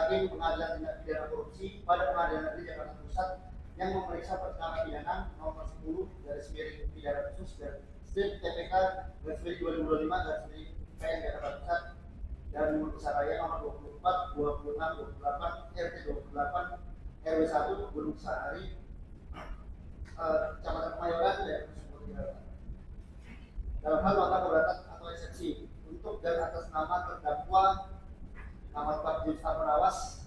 Hakim Pengadilan Tindak Pidana Korupsi pada Pengadilan Negeri Jakarta Pusat yang memeriksa perkara pidana nomor 10 garis miring pidana khusus dan strip TPK garis miring 2025 garis miring PN Jakarta Pusat dan Nusaraya nomor 24, 26, 28, RT 28, RW 1 Gunung Sahari, Kecamatan Kemayoran dan dalam hal nota keberatan atau eksepsi untuk dan atas nama terdakwa nama Pak Yusuf Pengawas.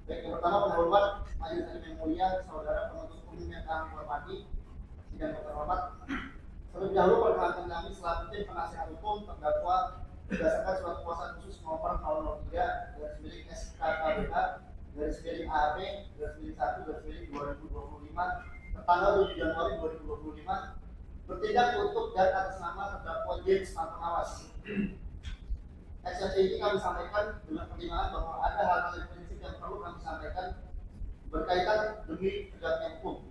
Baik, yang pertama pendahuluan majelis hakim yang mulia, saudara penuntut umum yang kami hormati, sidang terhormat. Terlebih dahulu perkenalkan kami selaku tim penasihat hukum terdakwa berdasarkan surat kuasa khusus nomor 003 garis miring SKKBH garis miring AB garis miring 1 garis miring 2025 tertanggal 7 Januari 2025 bertindak untuk dan atas nama terdakwa James Pengawas. Eksepsi ini kami sampaikan dengan pertimbangan bahwa ada hal-hal yang prinsip yang perlu kami sampaikan berkaitan demi tegaknya hukum,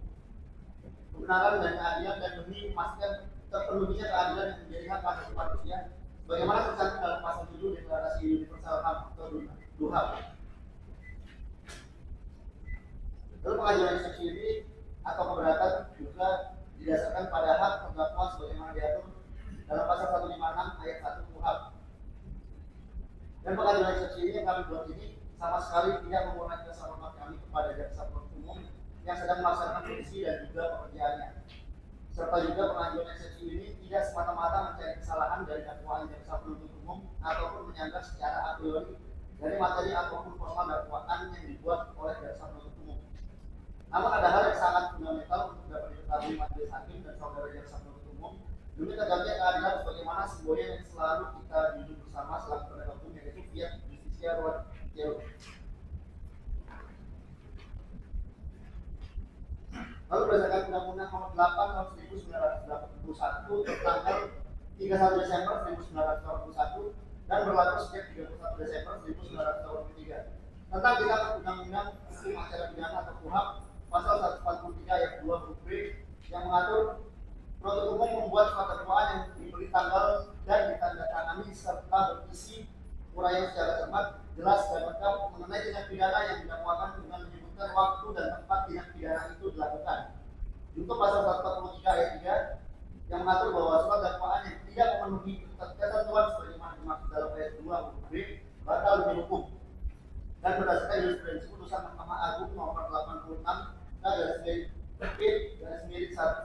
kebenaran dan keadilan, dan demi memastikan terpenuhinya keadilan yang menjadi hak asasi manusia bagaimana tercantum dalam pasal 7 Deklarasi Universal HAM atau DUHAM. Lalu pengajuan eksepsi ini atau keberatan juga didasarkan pada hak terdakwa sebagaimana diatur dalam pasal 156 ayat 1 KUHP. Dan pengajuan eksepsi ini yang kami buat ini sama sekali tidak mengurangi rasa hormat kami kepada jaksa penuntut umum yang sedang melaksanakan fungsi dan juga pekerjaannya. Serta juga pengajuan eksepsi ini tidak semata-mata mencari kesalahan dari dakwaan jaksa penuntut umum ataupun menyanggah secara a priori dari materi ataupun formal dakwaan yang dibuat oleh jaksa penuntut umum. Namun ada hal yang sangat fundamental untuk dapat diketahui majelis hakim dan saudara jaksa penuntut umum demi tegaknya keadilan sebagaimana semboyan yang selalu kita duduk bersama selaku penegak hukum, yaitu Fiat Justisia Ruang Jero. Lalu berdasarkan Undang-Undang Nomor 8 Tahun 1981 tanggal 31 Desember 1981 dan berlaku sejak 31 Desember 1983 tentang kitab Undang-Undang Hukum Acara Pidana atau KUHP pasal 143 ayat 2 huruf B yang mengatur penuntut umum membuat surat dakwaan yang diberi tanggal dan ditandatangani serta berisi uraian secara cermat, jelas dan lengkap mengenai tindak pidana yang didakwakan dengan menyebutkan waktu dan tempat tindak pidana itu dilakukan. Untuk pasal 143 ayat 3 yang mengatur bahwa surat dakwaan yang tidak memenuhi ketentuan sebagaimana dimaksud dalam ayat 2 huruf B batal demi hukum. Dan berdasarkan jurisprudensi putusan Mahkamah Agung nomor 86 garis miring 1982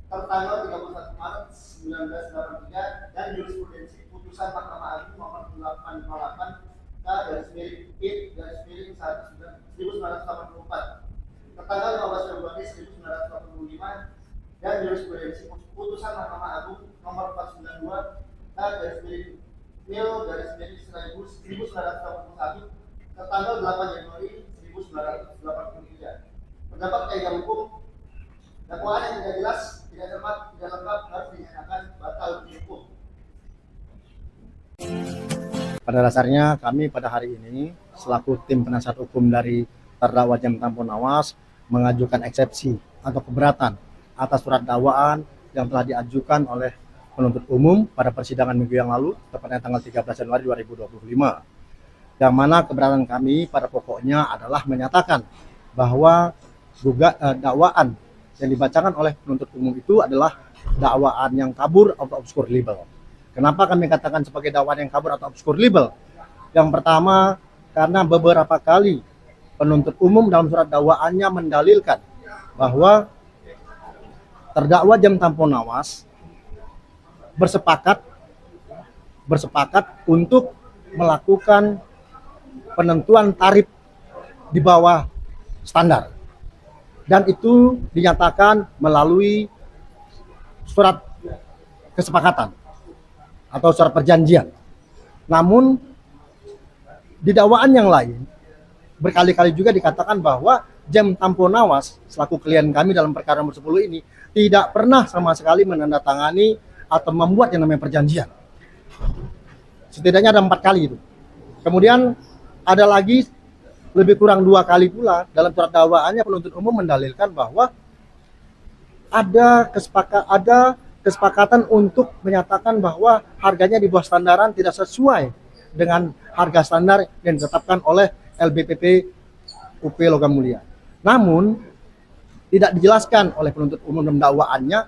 tertanggal 31 Maret 1983 dan jurisprudensi putusan Mahkamah Agung nomor 858 garis miring 1984 tertanggal 15 Februari 1985 dan jurisprudensi putusan Mahkamah Agung nomor 492 garis miring MIL garis miring 1981 tertanggal 8 Januari 1983. Pendapat kaidah hukum, dakwaan yang tidak jelas, tidak cermat, tidak lengkap harus dinyatakan batal demi hukum. Pada dasarnya kami pada hari ini selaku tim penasihat hukum dari terdakwa James Pengawas mengajukan eksepsi atau keberatan atas surat dakwaan yang telah diajukan oleh penuntut umum pada persidangan minggu yang lalu, tepatnya tanggal 13 Januari 2025. Yang mana keberatan kami pada pokoknya adalah menyatakan bahwa dakwaan yang dibacakan oleh penuntut umum itu adalah dakwaan yang kabur atau obscure libel. Kenapa kami katakan sebagai dakwaan yang kabur atau obscure libel? Yang pertama, karena beberapa kali penuntut umum dalam surat dakwaannya mendalilkan bahwa terdakwa James Pengawas bersepakat untuk melakukan penentuan tarif di bawah standar, dan itu dinyatakan melalui surat kesepakatan atau surat perjanjian. Namun di dakwaan yang lain berkali-kali juga dikatakan bahwa James Pengawas selaku klien kami dalam perkara nomor 10 ini tidak pernah sama sekali menandatangani atau membuat yang namanya perjanjian. Setidaknya ada 4 kali itu. Kemudian ada lagi lebih kurang 2 kali pula dalam surat dakwaannya penuntut umum mendalilkan bahwa ada kesepakatan untuk menyatakan bahwa harganya di bawah standaran tidak sesuai dengan harga standar yang ditetapkan oleh LBPP UP Logam Mulia. Namun tidak dijelaskan oleh penuntut umum dalam dakwaannya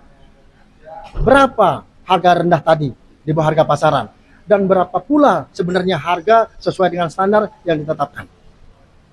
berapa harga rendah tadi di bawah harga pasaran dan berapa pula sebenarnya harga sesuai dengan standar yang ditetapkan.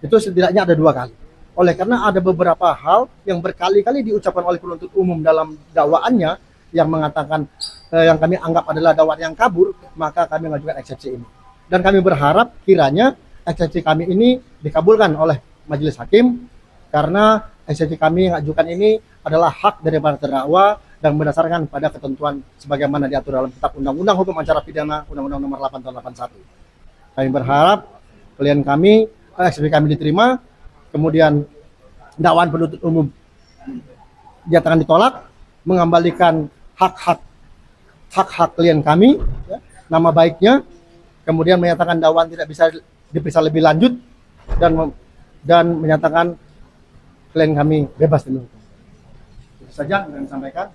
Itu setidaknya ada 2 kali. Oleh karena ada beberapa hal yang berkali-kali diucapkan oleh penuntut umum dalam dakwaannya yang mengatakan yang kami anggap adalah dakwaan yang kabur, maka kami mengajukan eksepsi ini. Dan kami berharap kiranya eksepsi kami ini dikabulkan oleh majelis hakim, karena eksepsi kami yang ajukan ini adalah hak dari para terdakwa dan berdasarkan pada ketentuan sebagaimana diatur dalam Kitab Undang-Undang Hukum Acara Pidana Undang-Undang Nomor 8 Tahun 81. Kami berharap klien kami, eksepsi kami diterima, kemudian dakwaan penuntut umum dinyatakan ditolak, mengembalikan hak-hak klien kami, ya, nama baiknya, kemudian menyatakan dakwaan tidak bisa diperiksa lebih lanjut dan menyatakan klien kami bebas demi hukum. Itu saja yang kami sampaikan.